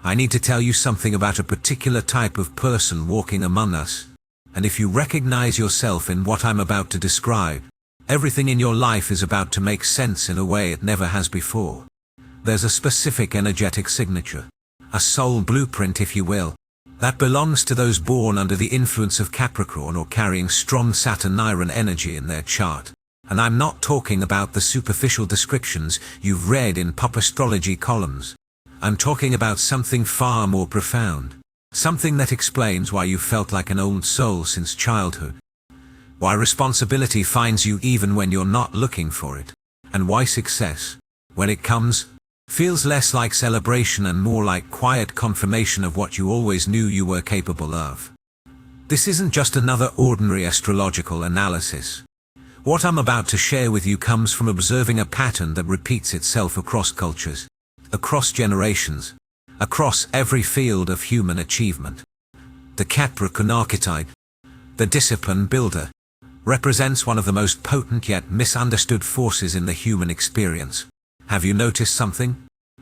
I need to tell you something about a particular type of person walking among us. And if you recognize yourself in what I'm about to describe, everything in your life is about to make sense in a way it never has before. There's a specific energetic signature, a soul blueprint if you will, that belongs to those born under the influence of Capricorn or carrying strong Saturn-Iron energy in their chart. And I'm not talking about the superficial descriptions you've read in pop astrology columns. I'm talking about something far more profound. Something that explains why you felt like an old soul since childhood. Why responsibility finds you even when you're not looking for it. And why success, when it comes, feels less like celebration and more like quiet confirmation of what you always knew you were capable of. This isn't just another ordinary astrological analysis. What I'm about to share with you comes from observing a pattern that repeats itself across cultures, across generations, across every field of human achievement. The Capricorn archetype, the discipline builder, represents one of the most potent yet misunderstood forces in the human experience. Have you noticed something?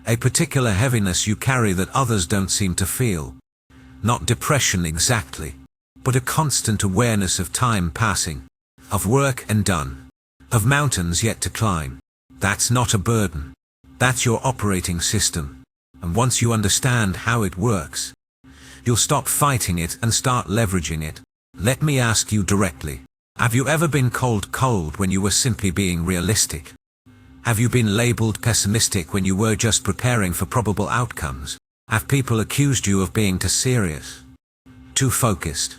A particular heaviness you carry that others don't seem to feel. Not depression exactly, but a constant awareness of time passing, of work and done, of mountains yet to climb. That's not a burden. That's your operating system. And once you understand how it works, you'll stop fighting it and start leveraging it. Let me ask you directly. Have you ever been cold when you were simply being realistic? Have you been labeled pessimistic when you were just preparing for probable outcomes? Have people accused you of being too serious, too focused,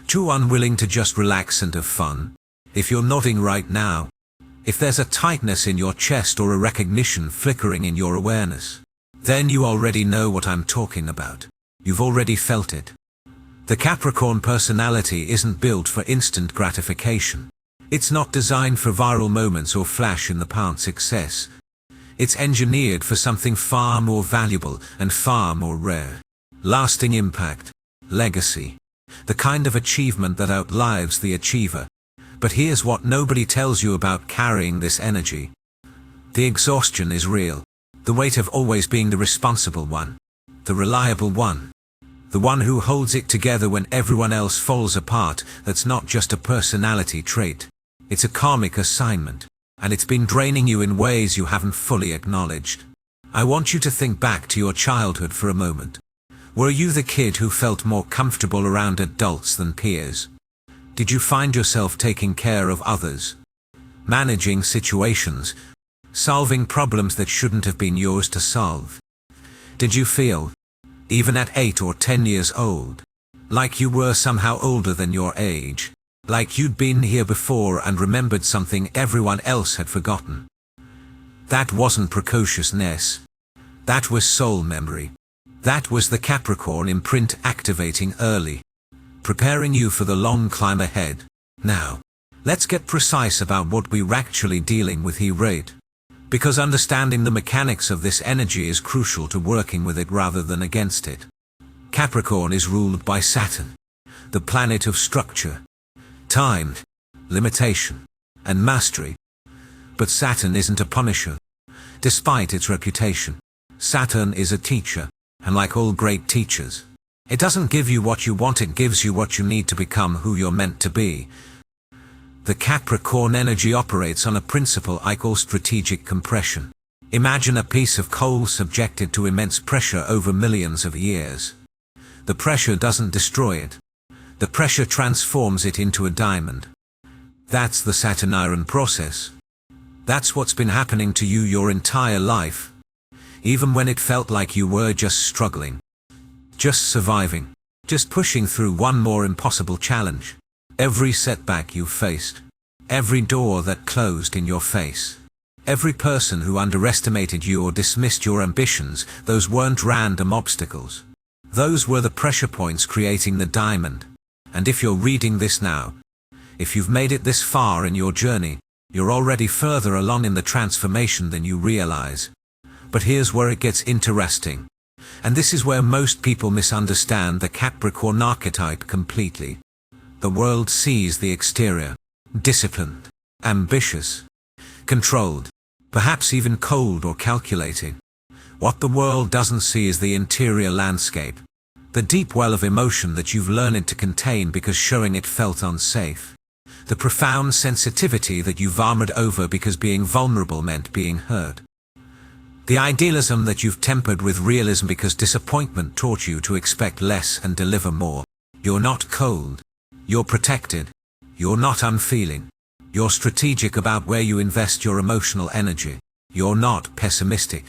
too unwilling to just relax and have fun? If you're nodding right now, if there's a tightness in your chest or a recognition flickering in your awareness, then you already know what I'm talking about. You've already felt it. The Capricorn personality isn't built for instant gratification. It's not designed for viral moments or flash in the pan success. It's engineered for something far more valuable and far more rare. Lasting impact, legacy, the kind of achievement that outlives the achiever. But here's what nobody tells you about carrying this energy. The exhaustion is real. The weight of always being the responsible one, the reliable one, the one who holds it together when everyone else falls apart. That's not just a personality trait. It's a karmic assignment, and it's been draining you in ways you haven't fully acknowledged. I want you to think back to your childhood for a moment. Were you the kid who felt more comfortable around adults than peers? Did you find yourself taking care of others, managing situations, solving problems that shouldn't have been yours to solve? Did you feel, even at 8 or 10 years old, like you were somehow older than your age? Like you'd been here before and remembered something everyone else had forgotten? That wasn't precociousness. That was soul memory. That was the Capricorn imprint activating early, preparing you for the long climb ahead. Now, let's get precise about what we're actually dealing with here, right? Because understanding the mechanics of this energy is crucial to working with it rather than against it. Capricorn is ruled by Saturn, the planet of structure, time, limitation, and mastery. But Saturn isn't a punisher, despite its reputation. Saturn is a teacher, and like all great teachers, it doesn't give you what you want, it gives you what you need to become who you're meant to be. The Capricorn energy operates on a principle I call strategic compression. Imagine a piece of coal subjected to immense pressure over millions of years. The pressure doesn't destroy it. The pressure transforms it into a diamond. That's the Saturn-Iron process. That's what's been happening to you your entire life. Even when it felt like you were just struggling, just surviving, just pushing through one more impossible challenge. Every setback you faced, every door that closed in your face, every person who underestimated you or dismissed your ambitions, those weren't random obstacles. Those were the pressure points creating the diamond. And if you're reading this now, if you've made it this far in your journey, you're already further along in the transformation than you realize. But here's where it gets interesting. And this is where most people misunderstand the Capricorn archetype completely. The world sees the exterior, disciplined, ambitious, controlled, perhaps even cold or calculating. What the world doesn't see is the interior landscape, the deep well of emotion that you've learned to contain because showing it felt unsafe, the profound sensitivity that you've armored over because being vulnerable meant being hurt, the idealism that you've tempered with realism because disappointment taught you to expect less and deliver more. You're not cold. You're protected. You're not unfeeling. You're strategic about where you invest your emotional energy. You're not pessimistic.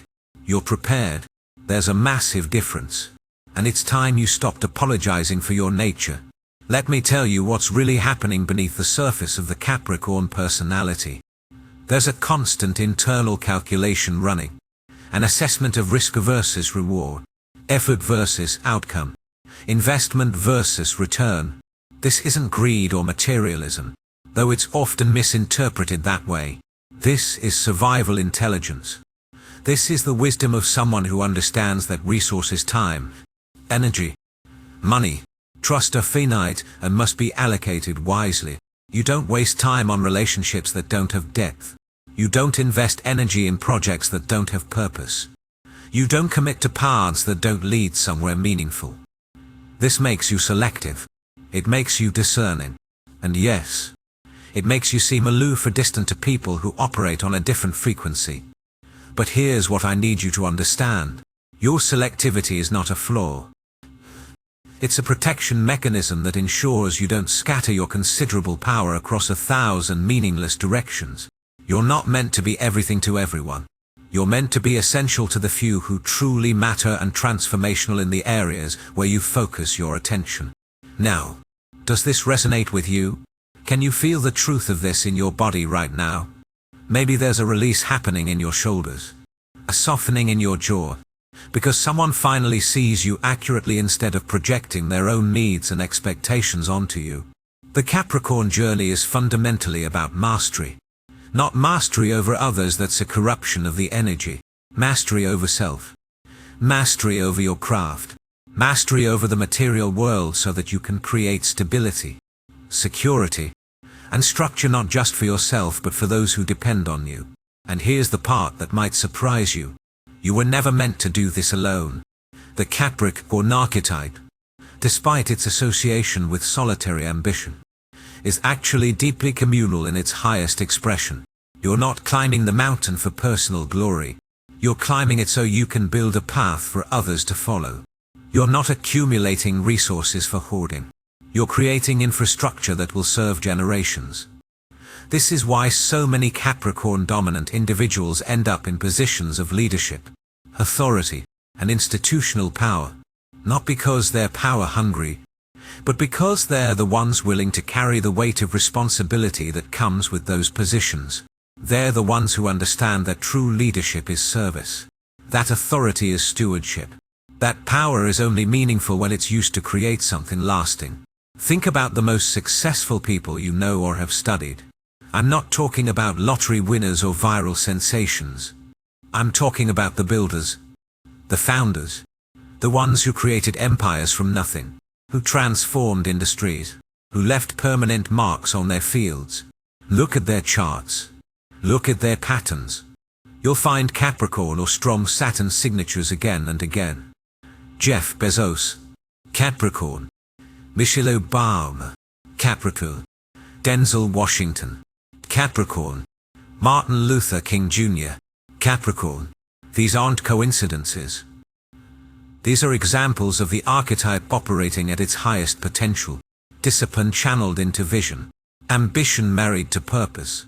You're prepared. There's a massive difference. And it's time you stopped apologizing for your nature. Let me tell you what's really happening beneath the surface of the Capricorn personality. There's a constant internal calculation running. An assessment of risk versus reward. Effort versus outcome. Investment versus return. This isn't greed or materialism, though it's often misinterpreted that way. This is survival intelligence. This is the wisdom of someone who understands that resources, time, energy, money, trust are finite and must be allocated wisely. You don't waste time on relationships that don't have depth. You don't invest energy in projects that don't have purpose. You don't commit to paths that don't lead somewhere meaningful. This makes you selective. It makes you discerning. And yes, it makes you seem aloof or distant to people who operate on a different frequency. But here's what I need you to understand. Your selectivity is not a flaw. It's a protection mechanism that ensures you don't scatter your considerable power across 1,000 meaningless directions. You're not meant to be everything to everyone. You're meant to be essential to the few who truly matter and transformational in the areas where you focus your attention. Now, does this resonate with you? Can you feel the truth of this in your body right now? Maybe there's a release happening in your shoulders, a softening in your jaw, because someone finally sees you accurately instead of projecting their own needs and expectations onto you. The Capricorn journey is fundamentally about mastery. Not mastery over others, that's a corruption of the energy. Mastery over self. Mastery over your craft. Mastery over the material world so that you can create stability, security, and structure not just for yourself but for those who depend on you. And here's the part that might surprise you. You were never meant to do this alone. The Capricorn archetype, despite its association with solitary ambition, is actually deeply communal in its highest expression. You're not climbing the mountain for personal glory. You're climbing it so you can build a path for others to follow. You're not accumulating resources for hoarding. You're creating infrastructure that will serve generations. This is why so many Capricorn-dominant individuals end up in positions of leadership, authority, and institutional power. Not because they're power-hungry, but because they're the ones willing to carry the weight of responsibility that comes with those positions. They're the ones who understand that true leadership is service. That authority is stewardship. That power is only meaningful when it's used to create something lasting. Think about the most successful people you know or have studied. I'm not talking about lottery winners or viral sensations. I'm talking about the builders, the founders, the ones who created empires from nothing, who transformed industries, who left permanent marks on their fields. Look at their charts. Look at their patterns. You'll find Capricorn or strong Saturn signatures again and again. Jeff Bezos, Capricorn. Michelle Obama, Capricorn. Denzel Washington, Capricorn. Martin Luther King Jr., Capricorn. These aren't coincidences. These are examples of the archetype operating at its highest potential. Discipline channeled into vision. Ambition married to purpose.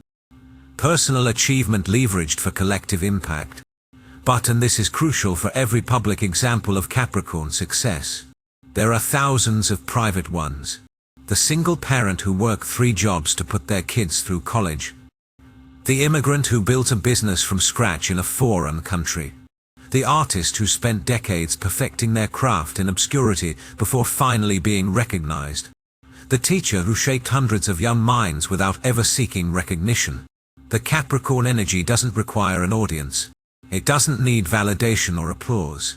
Personal achievement leveraged for collective impact. But, and this is crucial for every public example of Capricorn success, there are thousands of private ones. The single parent who worked 3 jobs to put their kids through college. The immigrant who built a business from scratch in a foreign country. The artist who spent decades perfecting their craft in obscurity before finally being recognized. The teacher who shaped hundreds of young minds without ever seeking recognition. The Capricorn energy doesn't require an audience. It doesn't need validation or applause.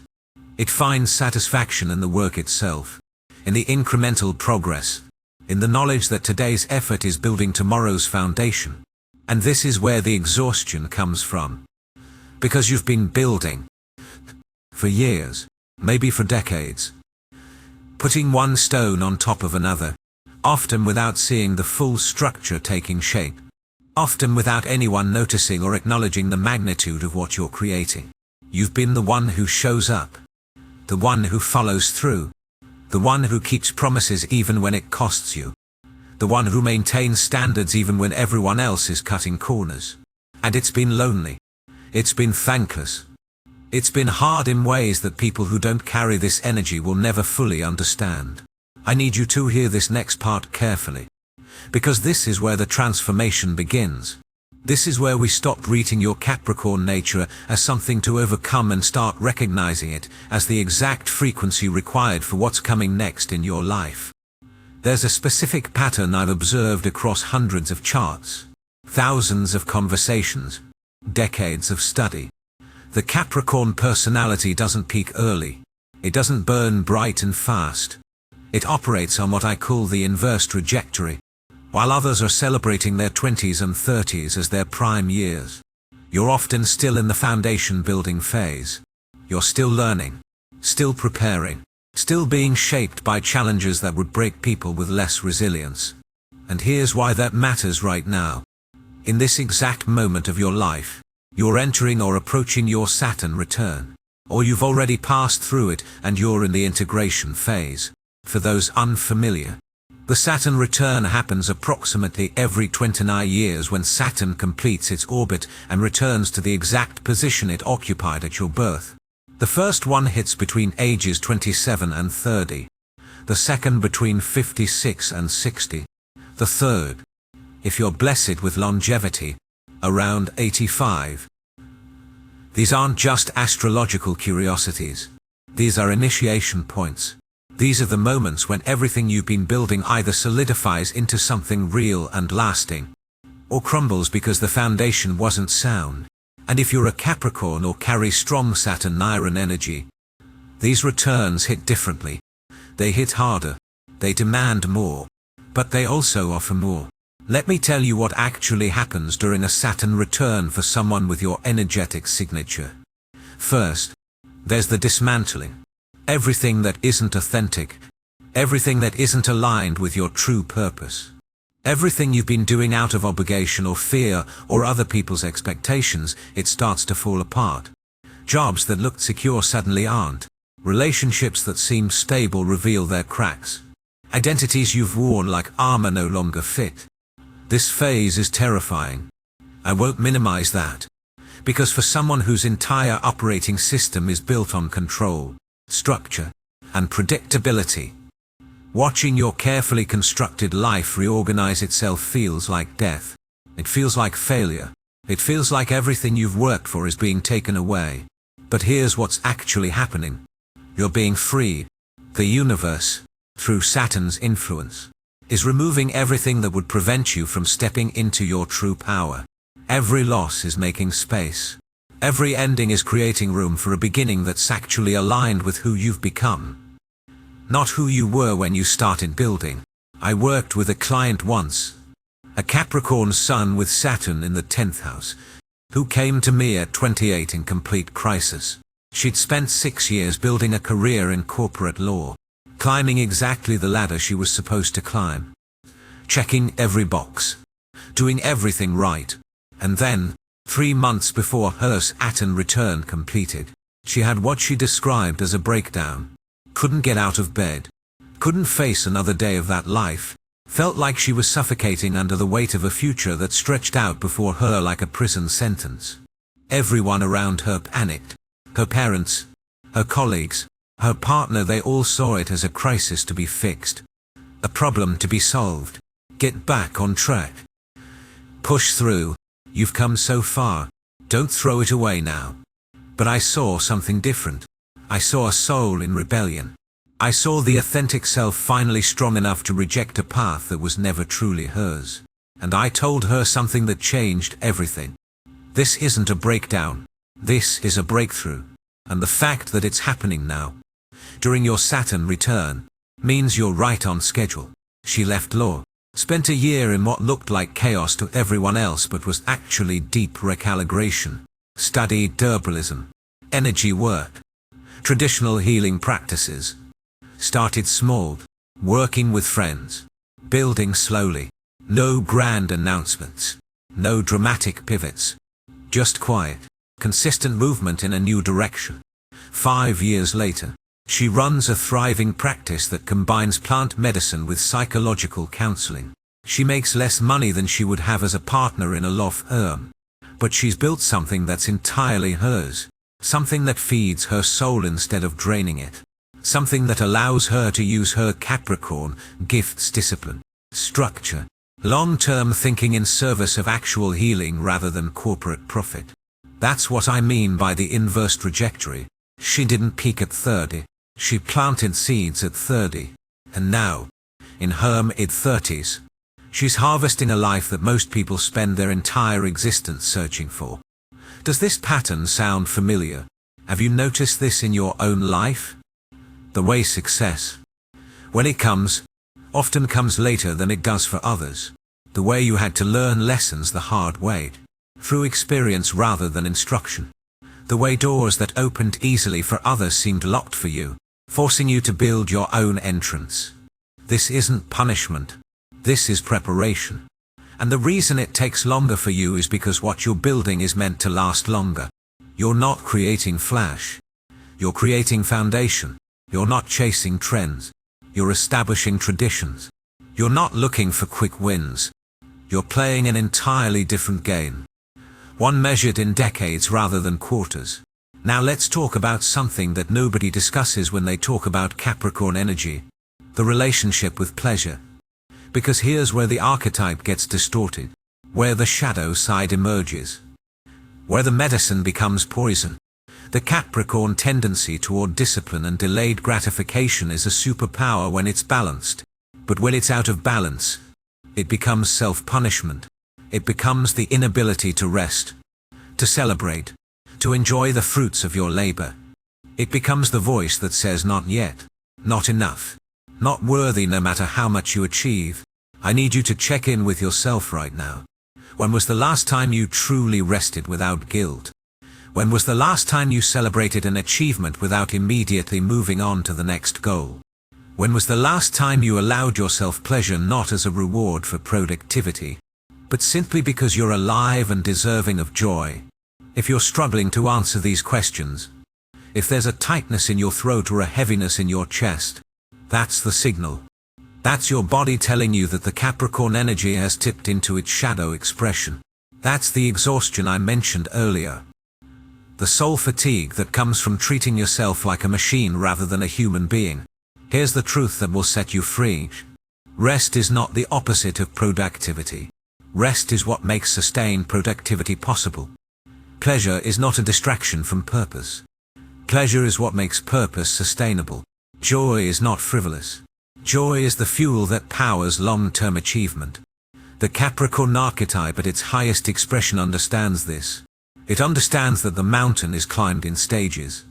It finds satisfaction in the work itself, in the incremental progress, in the knowledge that today's effort is building tomorrow's foundation. And this is where the exhaustion comes from. Because you've been building, for years, maybe for decades. Putting one stone on top of another, often without seeing the full structure taking shape, often without anyone noticing or acknowledging the magnitude of what you're creating. You've been the one who shows up, the one who follows through, the one who keeps promises even when it costs you, the one who maintains standards even when everyone else is cutting corners. And it's been lonely. It's been thankless. It's been hard in ways that people who don't carry this energy will never fully understand. I need you to hear this next part carefully, because this is where the transformation begins. This is where we stop treating your Capricorn nature as something to overcome and start recognizing it as the exact frequency required for what's coming next in your life. There's a specific pattern I've observed across hundreds of charts, thousands of conversations, decades of study. The Capricorn personality doesn't peak early. It doesn't burn bright and fast. It operates on what I call the inverse trajectory. While others are celebrating their 20s and 30s as their prime years, you're often still in the foundation building phase. You're still learning, still preparing, still being shaped by challenges that would break people with less resilience. And here's why that matters right now. In this exact moment of your life, you're entering or approaching your Saturn return, or you've already passed through it and you're in the integration phase. For those unfamiliar, the Saturn return happens approximately every 29 years when Saturn completes its orbit and returns to the exact position it occupied at your birth. The first one hits between ages 27 and 30, the second between 56 and 60, the third, if you're blessed with longevity, around 85. These aren't just astrological curiosities. These are initiation points. These are the moments when everything you've been building either solidifies into something real and lasting, or crumbles because the foundation wasn't sound. And if you're a Capricorn or carry strong Saturn-Iron energy, these returns hit differently. They hit harder. They demand more. But they also offer more. Let me tell you what actually happens during a Saturn return for someone with your energetic signature. First, there's the dismantling. Everything that isn't authentic. Everything that isn't aligned with your true purpose. Everything you've been doing out of obligation or fear or other people's expectations, it starts to fall apart. Jobs that looked secure suddenly aren't. Relationships that seemed stable reveal their cracks. Identities you've worn like armor no longer fit. This phase is terrifying. I won't minimize that, because for someone whose entire operating system is built on control, structure, and predictability, watching your carefully constructed life reorganize itself feels like death. It feels like failure. It feels like everything you've worked for is being taken away. But here's what's actually happening. You're being freed. The universe, through Saturn's influence, is removing everything that would prevent you from stepping into your true power. Every loss is making space. Every ending is creating room for a beginning that's actually aligned with who you've become. Not who you were when you started building. I worked with a client once, a Capricorn sun with Saturn in the 10th house, who came to me at 28 in complete crisis. She'd spent 6 years building a career in corporate law, climbing exactly the ladder she was supposed to climb, checking every box, doing everything right. And then, 3 months before her Saturn return completed, she had what she described as a breakdown. Couldn't get out of bed, couldn't face another day of that life, felt like she was suffocating under the weight of a future that stretched out before her like a prison sentence. Everyone around her panicked. Her parents, her colleagues, her partner, they all saw it as a crisis to be fixed, a problem to be solved. Get back on track. Push through. You've come so far. Don't throw it away now. But I saw something different. I saw a soul in rebellion. I saw the authentic self finally strong enough to reject a path that was never truly hers. And I told her something that changed everything. This isn't a breakdown. This is a breakthrough. And the fact that it's happening now, during your Saturn return, means you're right on schedule. She left law, spent a year in what looked like chaos to everyone else but was actually deep recalibration, studied herbalism, energy work, Traditional healing practices. Started small, working with friends, building slowly. No grand announcements, no dramatic pivots, just quiet, consistent movement in a new direction. 5 years later, she runs a thriving practice that combines plant medicine with psychological counseling. She makes less money than she would have as a partner in a law firm, but she's built something that's entirely hers, something that feeds her soul instead of draining it, something that allows her to use her Capricorn gifts, discipline, structure, long-term thinking in service of actual healing rather than corporate profit. That's what I mean by the inverse trajectory. She didn't peak at 30. She planted seeds at 30. And now, in her mid-30s, she's harvesting a life that most people spend their entire existence searching for. Does this pattern sound familiar? Have you noticed this in your own life? The way success, when it comes, often comes later than it does for others. The way you had to learn lessons the hard way, through experience rather than instruction. The way doors that opened easily for others seemed locked for you, forcing you to build your own entrance. This isn't punishment. This is preparation. And the reason it takes longer for you is because what you're building is meant to last longer. You're not creating flash. You're creating foundation. You're not chasing trends. You're establishing traditions. You're not looking for quick wins. You're playing an entirely different game. One measured in decades rather than quarters. Now let's talk about something that nobody discusses when they talk about Capricorn energy. The relationship with pleasure. Because here's where the archetype gets distorted. Where the shadow side emerges. Where the medicine becomes poison. The Capricorn tendency toward discipline and delayed gratification is a superpower when it's balanced. But when it's out of balance, it becomes self-punishment. It becomes the inability to rest, to celebrate, to enjoy the fruits of your labor. It becomes the voice that says not yet, not enough, not worthy no matter how much you achieve. I need you to check in with yourself right now. When was the last time you truly rested without guilt? When was the last time you celebrated an achievement without immediately moving on to the next goal? When was the last time you allowed yourself pleasure not as a reward for productivity, but simply because you're alive and deserving of joy? If you're struggling to answer these questions, if there's a tightness in your throat or a heaviness in your chest, that's the signal. That's your body telling you that the Capricorn energy has tipped into its shadow expression. That's the exhaustion I mentioned earlier. The soul fatigue that comes from treating yourself like a machine rather than a human being. Here's the truth that will set you free. Rest is not the opposite of productivity. Rest is what makes sustained productivity possible. Pleasure is not a distraction from purpose. Pleasure is what makes purpose sustainable. Joy is not frivolous. Joy is the fuel that powers long-term achievement. The Capricorn archetype at its highest expression understands this. It understands that the mountain is climbed in stages,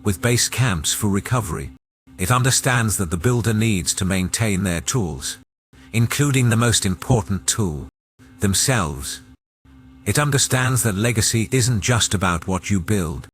with base camps for recovery. It understands that the builder needs to maintain their tools, including the most important tool, themselves. It understands that legacy isn't just about what you build,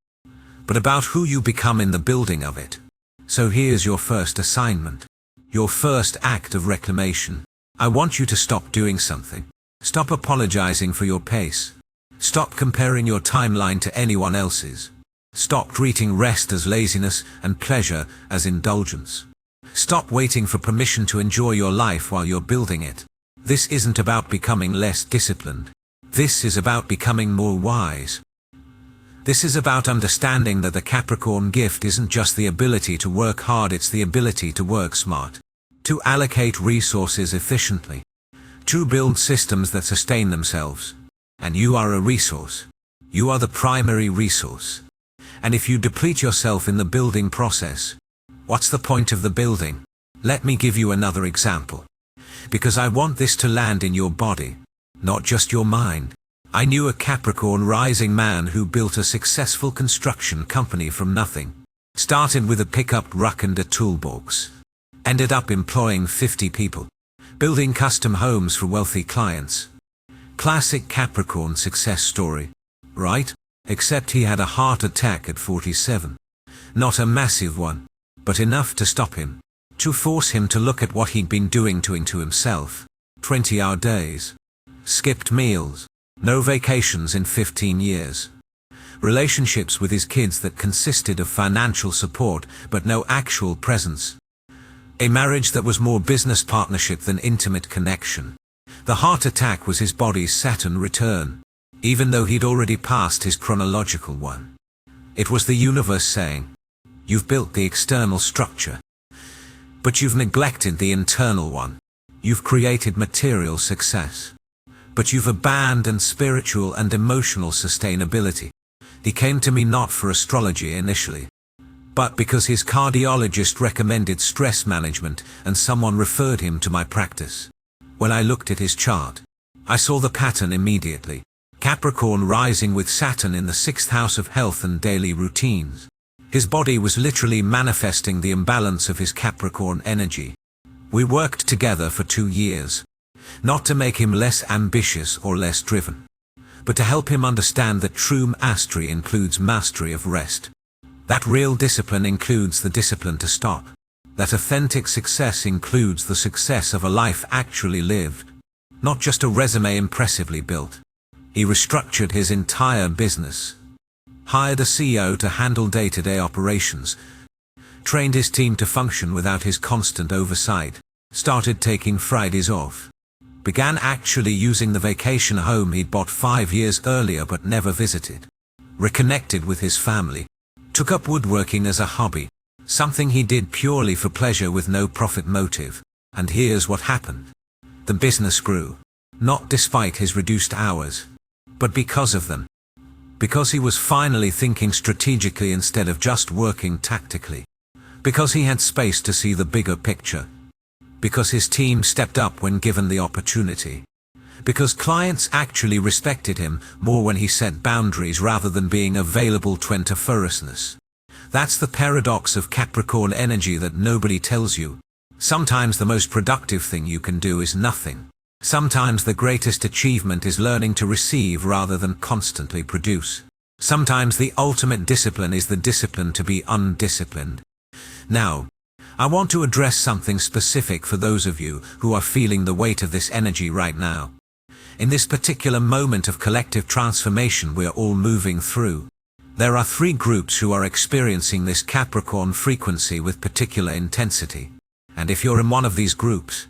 but about who you become in the building of it. So here's your first assignment, your first act of reclamation. I want you to stop doing something. Stop apologizing for your pace. Stop comparing your timeline to anyone else's. Stop treating rest as laziness and pleasure as indulgence. Stop waiting for permission to enjoy your life while you're building it. This isn't about becoming less disciplined. This is about becoming more wise. This is about understanding that the Capricorn gift isn't just the ability to work hard, it's the ability to work smart, to allocate resources efficiently, to build systems that sustain themselves. And you are a resource. You are the primary resource. And if you deplete yourself in the building process, what's the point of the building? Let me give you another example. Because I want this to land in your body, not just your mind. I knew a Capricorn rising man who built a successful construction company from nothing. Started with a pickup truck and a toolbox. Ended up employing 50 people. Building custom homes for wealthy clients. Classic Capricorn success story, right? Except he had a heart attack at 47. Not a massive one, but enough to stop him. To force him to look at what he'd been doing to himself. 20-hour days. Skipped meals. No vacations in 15 years. Relationships with his kids that consisted of financial support but no actual presence. A marriage that was more business partnership than intimate connection. The heart attack was his body's Saturn return, even though he'd already passed his chronological one. It was the universe saying, "You've built the external structure, but you've neglected the internal one. You've created material success, but you've abandoned spiritual and emotional sustainability." He came to me not for astrology initially, but because his cardiologist recommended stress management and someone referred him to my practice. When I looked at his chart, I saw the pattern immediately. Capricorn rising with Saturn in the 6th house of health and daily routines. His body was literally manifesting the imbalance of his Capricorn energy. We worked together for 2 years, not to make him less ambitious or less driven, but to help him understand that true mastery includes mastery of rest. That real discipline includes the discipline to stop. That authentic success includes the success of a life actually lived, not just a resume impressively built. He restructured his entire business, hired a CEO to handle day-to-day operations, trained his team to function without his constant oversight, started taking Fridays off, began actually using the vacation home he'd bought 5 years earlier but never visited, reconnected with his family, took up woodworking as a hobby, something he did purely for pleasure with no profit motive, and here's what happened. The business grew, not despite his reduced hours, but because of them. Because he was finally thinking strategically instead of just working tactically. Because he had space to see the bigger picture. Because his team stepped up when given the opportunity. Because clients actually respected him more when he set boundaries rather than being available 24/7. That's the paradox of Capricorn energy that nobody tells you. Sometimes the most productive thing you can do is nothing. Sometimes the greatest achievement is learning to receive rather than constantly produce. Sometimes the ultimate discipline is the discipline to be undisciplined. Now, I want to address something specific for those of you who are feeling the weight of this energy right now. In this particular moment of collective transformation we're all moving through, there are 3 groups who are experiencing this Capricorn frequency with particular intensity. And if you're in one of these groups,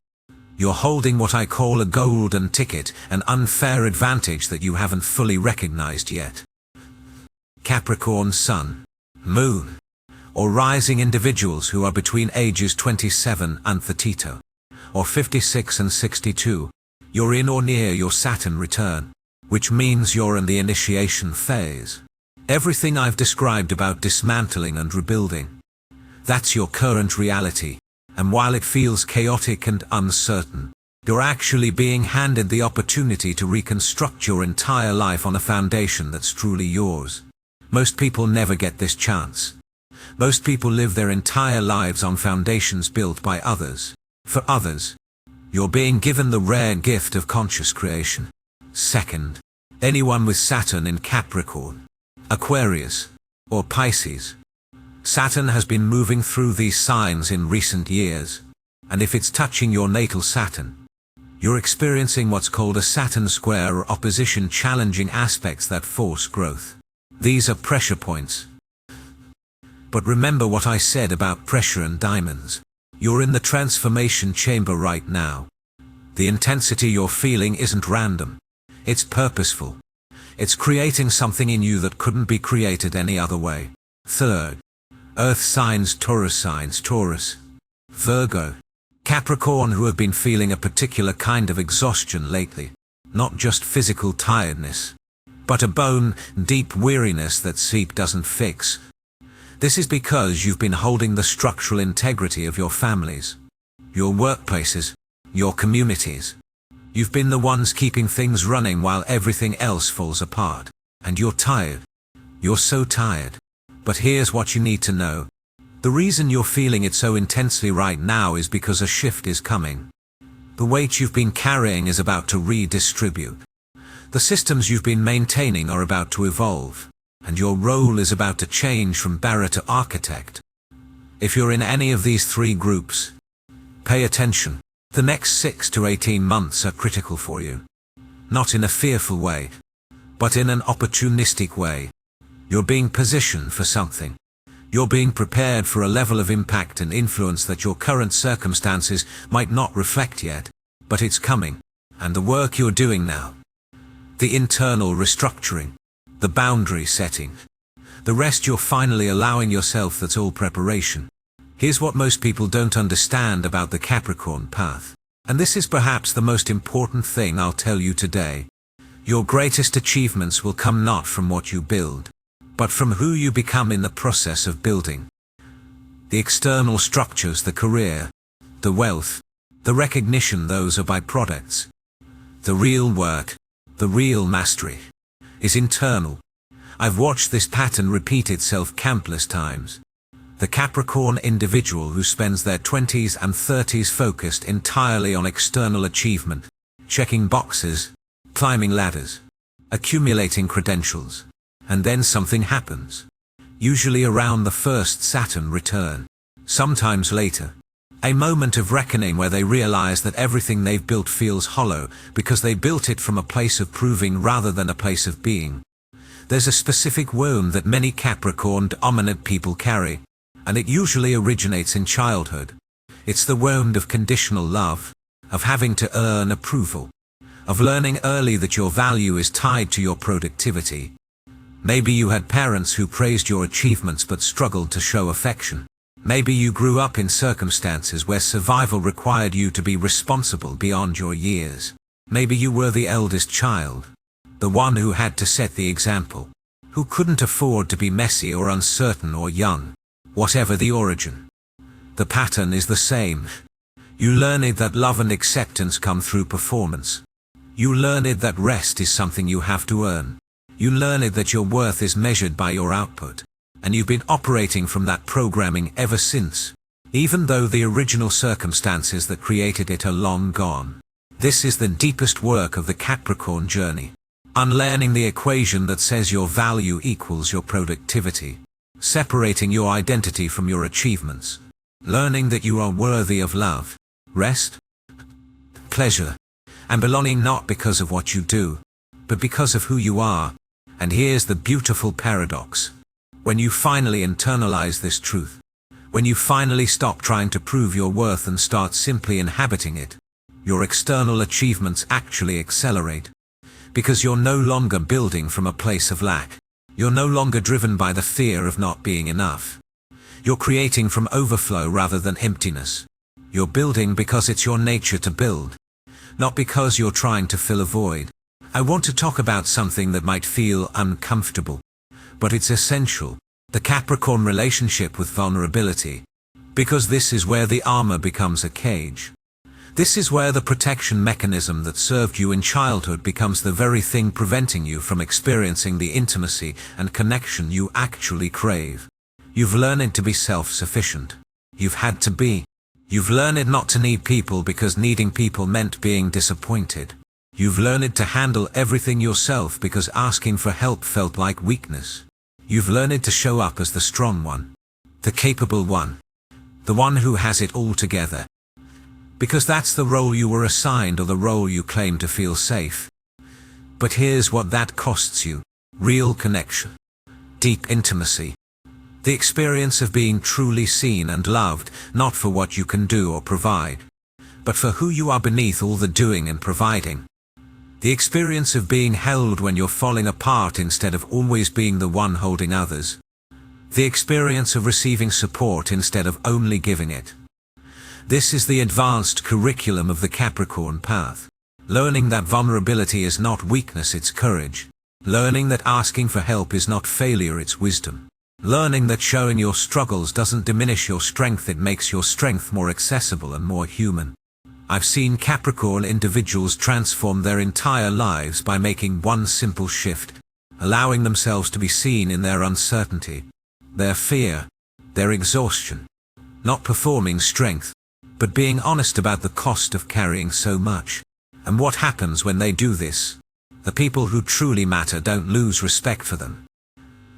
you're holding what I call a golden ticket, an unfair advantage that you haven't fully recognized yet. Capricorn Sun, Moon, or rising individuals who are between ages 27 and 32, or 56 and 62, you're in or near your Saturn return, which means you're in the initiation phase. Everything I've described about dismantling and rebuilding, that's your current reality, and while it feels chaotic and uncertain, you're actually being handed the opportunity to reconstruct your entire life on a foundation that's truly yours. Most people never get this chance. Most people live their entire lives on foundations built by others. For others, you're being given the rare gift of conscious creation. Second, anyone with Saturn in Capricorn, Aquarius, or Pisces. Saturn has been moving through these signs in recent years, and if it's touching your natal Saturn, you're experiencing what's called a Saturn square or opposition, challenging aspects that force growth. These are pressure points. But remember what I said about pressure and diamonds. You're in the transformation chamber right now. The intensity you're feeling isn't random. It's purposeful. It's creating something in you that couldn't be created any other way. Third, Earth signs, Taurus, Virgo, Capricorn, who have been feeling a particular kind of exhaustion lately. Not just physical tiredness, but a bone-deep weariness that sleep doesn't fix. This is because you've been holding the structural integrity of your families, your workplaces, your communities. You've been the ones keeping things running while everything else falls apart. And you're tired. You're so tired. But here's what you need to know. The reason you're feeling it so intensely right now is because a shift is coming. The weight you've been carrying is about to redistribute. The systems you've been maintaining are about to evolve. and your role is about to change from bearer to architect. If you're in any of these three groups, pay attention. The next 6 to 18 months are critical for you. Not in a fearful way, but in an opportunistic way. You're being positioned for something. You're being prepared for a level of impact and influence that your current circumstances might not reflect yet, but it's coming. And the work you're doing now, the internal restructuring, the boundary setting, the rest you're finally allowing yourself, that's all preparation. Here's what most people don't understand about the Capricorn path. And this is perhaps the most important thing I'll tell you today. Your greatest achievements will come not from what you build, but from who you become in the process of building. The external structures, the career, the wealth, the recognition, those are byproducts. The real work, the real mastery, is internal. I've watched this pattern repeat itself countless times. The Capricorn individual who spends their 20s and 30s focused entirely on external achievement, checking boxes, climbing ladders, accumulating credentials, and then something happens. Usually around the first Saturn return. Sometimes later. A moment of reckoning where they realize that everything they've built feels hollow because they built it from a place of proving rather than a place of being. There's a specific wound that many Capricorn dominant people carry, and it usually originates in childhood. It's the wound of conditional love, of having to earn approval, of learning early that your value is tied to your productivity. Maybe you had parents who praised your achievements but struggled to show affection. Maybe you grew up in circumstances where survival required you to be responsible beyond your years. Maybe you were the eldest child, the one who had to set the example, who couldn't afford to be messy or uncertain or young. Whatever the origin, the pattern is the same. You learned that love and acceptance come through performance. You learned that rest is something you have to earn. You learned that your worth is measured by your output. And you've been operating from that programming ever since, even though the original circumstances that created it are long gone. This is the deepest work of the Capricorn journey. Unlearning the equation that says your value equals your productivity. Separating your identity from your achievements. Learning that you are worthy of love, rest, pleasure, and belonging, not because of what you do, but because of who you are. And here's the beautiful paradox. When you finally internalize this truth, when you finally stop trying to prove your worth and start simply inhabiting it, your external achievements actually accelerate. Because you're no longer building from a place of lack. You're no longer driven by the fear of not being enough. You're creating from overflow rather than emptiness. You're building because it's your nature to build, not because you're trying to fill a void. I want to talk about something that might feel uncomfortable, but it's essential. The Capricorn relationship with vulnerability. Because this is where the armor becomes a cage. This is where the protection mechanism that served you in childhood becomes the very thing preventing you from experiencing the intimacy and connection you actually crave. You've learned to be self-sufficient. You've had to be. You've learned not to need people because needing people meant being disappointed. You've learned to handle everything yourself because asking for help felt like weakness. You've learned to show up as the strong one, the capable one, the one who has it all together. Because that's the role you were assigned or the role you claim to feel safe. But here's what that costs you. Real connection. Deep intimacy. The experience of being truly seen and loved, not for what you can do or provide, but for who you are beneath all the doing and providing. The experience of being held when you're falling apart instead of always being the one holding others. The experience of receiving support instead of only giving it. This is the advanced curriculum of the Capricorn path. Learning that vulnerability is not weakness, it's courage. Learning that asking for help is not failure, it's wisdom. Learning that showing your struggles doesn't diminish your strength, it makes your strength more accessible and more human. I've seen Capricorn individuals transform their entire lives by making one simple shift, allowing themselves to be seen in their uncertainty, their fear, their exhaustion. Not performing strength, but being honest about the cost of carrying so much. And what happens when they do this? The people who truly matter don't lose respect for them.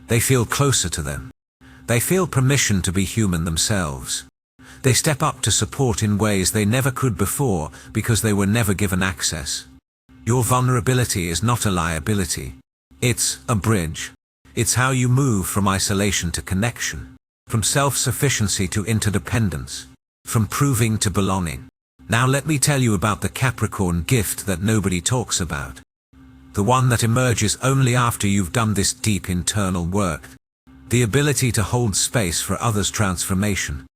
They feel closer to them. They feel permission to be human themselves. They step up to support in ways they never could before because they were never given access. Your vulnerability is not a liability. It's a bridge. It's how you move from isolation to connection, from self-sufficiency to interdependence, from proving to belonging. Now let me tell you about the Capricorn gift that nobody talks about. The one that emerges only after you've done this deep internal work. The ability to hold space for others' transformation.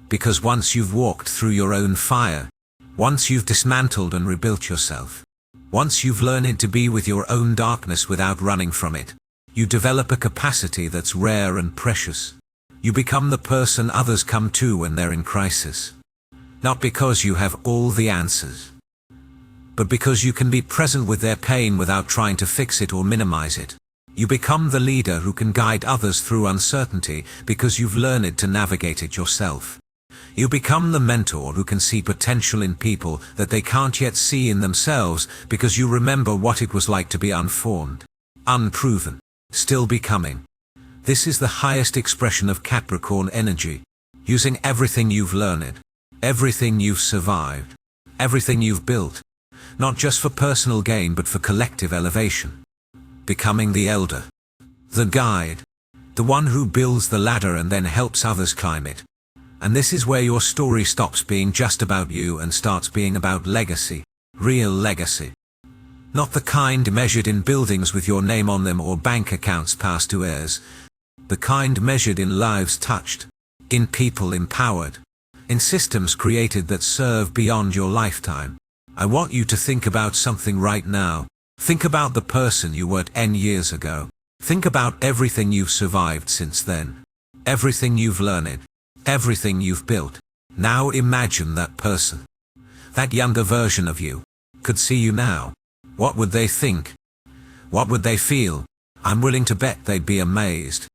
Because once you've walked through your own fire, once you've dismantled and rebuilt yourself, once you've learned to be with your own darkness without running from it, you develop a capacity that's rare and precious. You become the person others come to when they're in crisis. Not because you have all the answers, but because you can be present with their pain without trying to fix it or minimize it. You become the leader who can guide others through uncertainty because you've learned to navigate it yourself. You become the mentor who can see potential in people that they can't yet see in themselves because you remember what it was like to be unformed, unproven, still becoming. This is the highest expression of Capricorn energy, using everything you've learned, everything you've survived, everything you've built, not just for personal gain but for collective elevation. Becoming the elder, the guide, the one who builds the ladder and then helps others climb it. And this is where your story stops being just about you and starts being about legacy, real legacy. Not the kind measured in buildings with your name on them or bank accounts passed to heirs. The kind measured in lives touched, in people empowered, in systems created that serve beyond your lifetime. I want you to think about something right now. Think about the person you were 10 years ago. Think about everything you've survived since then. Everything you've learned. Everything you've built. Now imagine that person. That younger version of you could see you now. What would they think? What would they feel? I'm willing to bet they'd be amazed.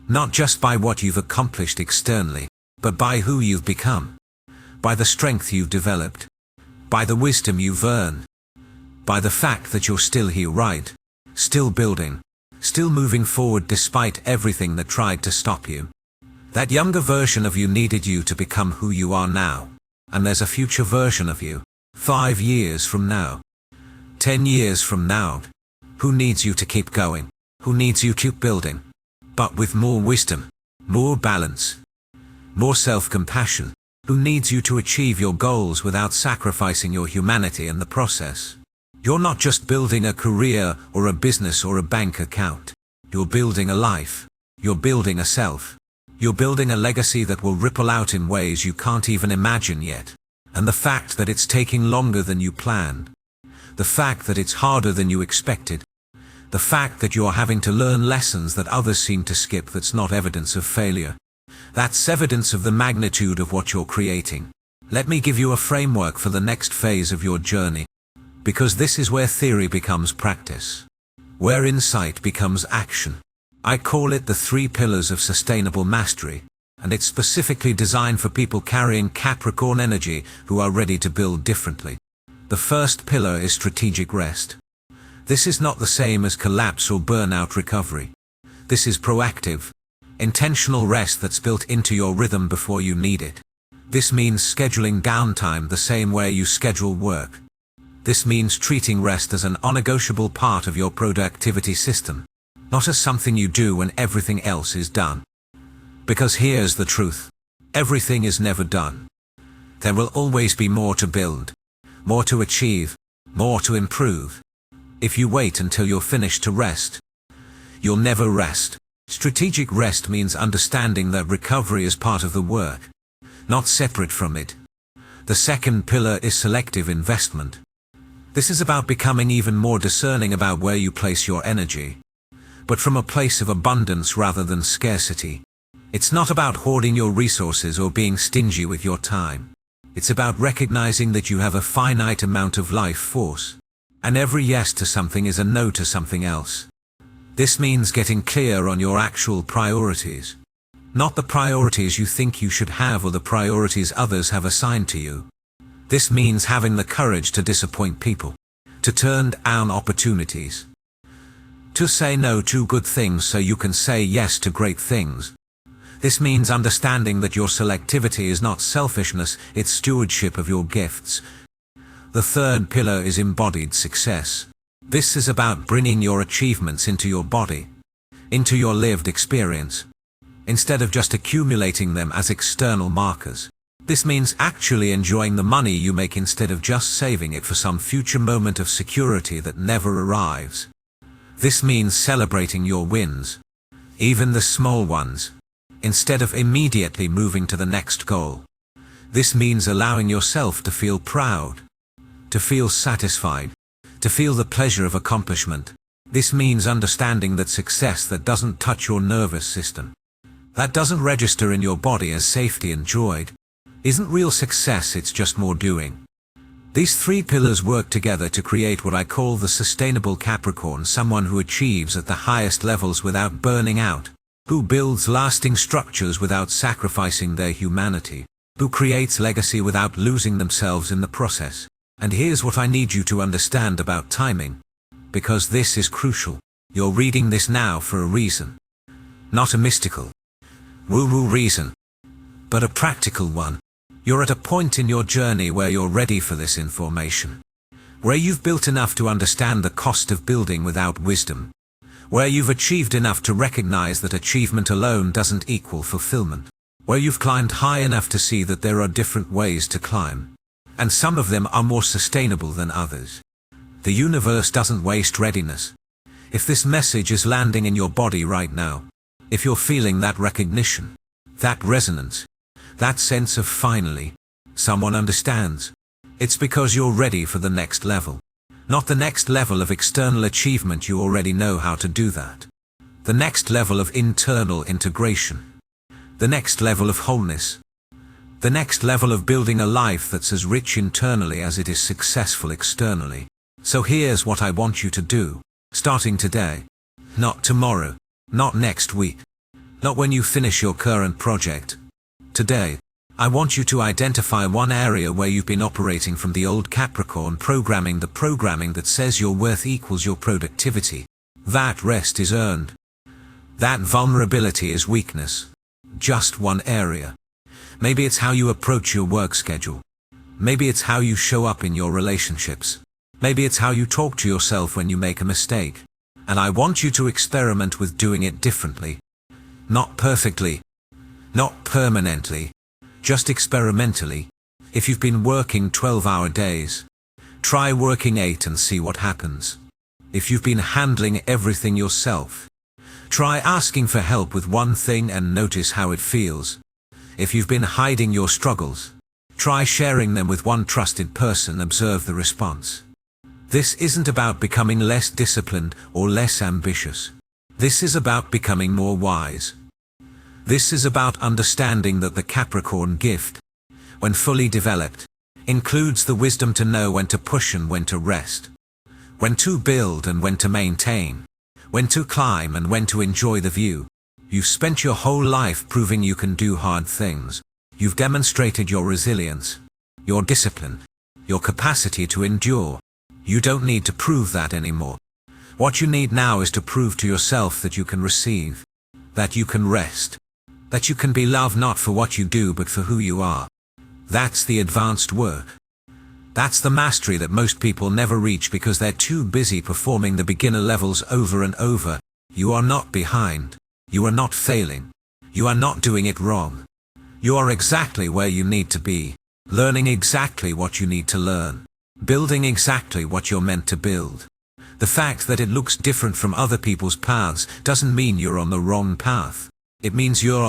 Not just by what you've accomplished externally, but by who you've become. By the strength you've developed. By the wisdom you've earned. By the fact that you're still here, right? Still building. Still moving forward despite everything that tried to stop you. That younger version of you needed you to become who you are now. And there's a future version of you. 5 years from now. 10 years from now. Who needs you to keep going? Who needs you to keep building? But with more wisdom. More balance. More self-compassion. Who needs you to achieve your goals without sacrificing your humanity in the process? You're not just building a career or a business or a bank account. You're building a life. You're building a self. You're building a legacy that will ripple out in ways you can't even imagine yet. And the fact that it's taking longer than you planned. The fact that it's harder than you expected. The fact that you're having to learn lessons that others seem to skip, that's not evidence of failure. That's evidence of the magnitude of what you're creating. Let me give you a framework for the next phase of your journey. Because this is where theory becomes practice. Where insight becomes action. I call it the 3 pillars of sustainable mastery, and it's specifically designed for people carrying Capricorn energy who are ready to build differently. The first pillar is strategic rest. This is not the same as collapse or burnout recovery. This is proactive, intentional rest that's built into your rhythm before you need it. This means scheduling downtime the same way you schedule work. This means treating rest as an unnegotiable part of your productivity system, not as something you do when everything else is done. Because here's the truth. Everything is never done. There will always be more to build, more to achieve, more to improve. If you wait until you're finished to rest, you'll never rest. Strategic rest means understanding that recovery is part of the work, not separate from it. The second pillar is selective investment. This is about becoming even more discerning about where you place your energy, but from a place of abundance rather than scarcity. It's not about hoarding your resources or being stingy with your time. It's about recognizing that you have a finite amount of life force, and every yes to something is a no to something else. This means getting clear on your actual priorities, not the priorities you think you should have or the priorities others have assigned to you. This means having the courage to disappoint people, to turn down opportunities, To say no to good things so you can say yes to great things. This means understanding that your selectivity is not selfishness, it's stewardship of your gifts. The third pillar is embodied success. This is about bringing your achievements into your body, into your lived experience, instead of just accumulating them as external markers. This means actually enjoying the money you make instead of just saving it for some future moment of security that never arrives. This means celebrating your wins, even the small ones, instead of immediately moving to the next goal. This means allowing yourself to feel proud, to feel satisfied, to feel the pleasure of accomplishment. This means understanding that success that doesn't touch your nervous system, that doesn't register in your body as safety and joy, isn't real success, it's just more doing. These three pillars work together to create what I call the sustainable Capricorn, someone who achieves at the highest levels without burning out, who builds lasting structures without sacrificing their humanity, who creates legacy without losing themselves in the process. And here's what I need you to understand about timing, because this is crucial. You're reading this now for a reason. Not a mystical, woo-woo reason, but a practical one. You're at a point in your journey where you're ready for this information, where you've built enough to understand the cost of building without wisdom, where you've achieved enough to recognize that achievement alone doesn't equal fulfillment, where you've climbed high enough to see that there are different ways to climb, and some of them are more sustainable than others. The universe doesn't waste readiness. If this message is landing in your body right now, if you're feeling that recognition, that resonance, that sense of finally, someone understands, it's because you're ready for the next level. Not the next level of external achievement, you already know how to do that. The next level of internal integration. The next level of wholeness. The next level of building a life that's as rich internally as it is successful externally. So here's what I want you to do, starting today. Not tomorrow, not next week, not when you finish your current project. Today, I want you to identify one area where you've been operating from the old Capricorn programming, the programming that says your worth equals your productivity. That rest is earned. That vulnerability is weakness. Just one area. Maybe it's how you approach your work schedule. Maybe it's how you show up in your relationships. Maybe it's how you talk to yourself when you make a mistake. And I want you to experiment with doing it differently. Not perfectly. Not permanently. Just experimentally. If you've been working 12-hour days, try working 8 and see what happens. If you've been handling everything yourself, try asking for help with one thing and notice how it feels. If you've been hiding your struggles, try sharing them with one trusted person, observe the response. This isn't about becoming less disciplined or less ambitious. This is about becoming more wise. This is about understanding that the Capricorn gift, when fully developed, includes the wisdom to know when to push and when to rest, when to build and when to maintain, when to climb and when to enjoy the view. You've spent your whole life proving you can do hard things. You've demonstrated your resilience, your discipline, your capacity to endure. You don't need to prove that anymore. What you need now is to prove to yourself that you can receive, that you can rest, that you can be loved not for what you do but for who you are. That's the advanced work. That's the mastery that most people never reach because they're too busy performing the beginner levels over and over. You are not behind. You are not failing. You are not doing it wrong. You are exactly where you need to be, learning exactly what you need to learn, building exactly what you're meant to build. The fact that it looks different from other people's paths doesn't mean you're on the wrong path. It means you're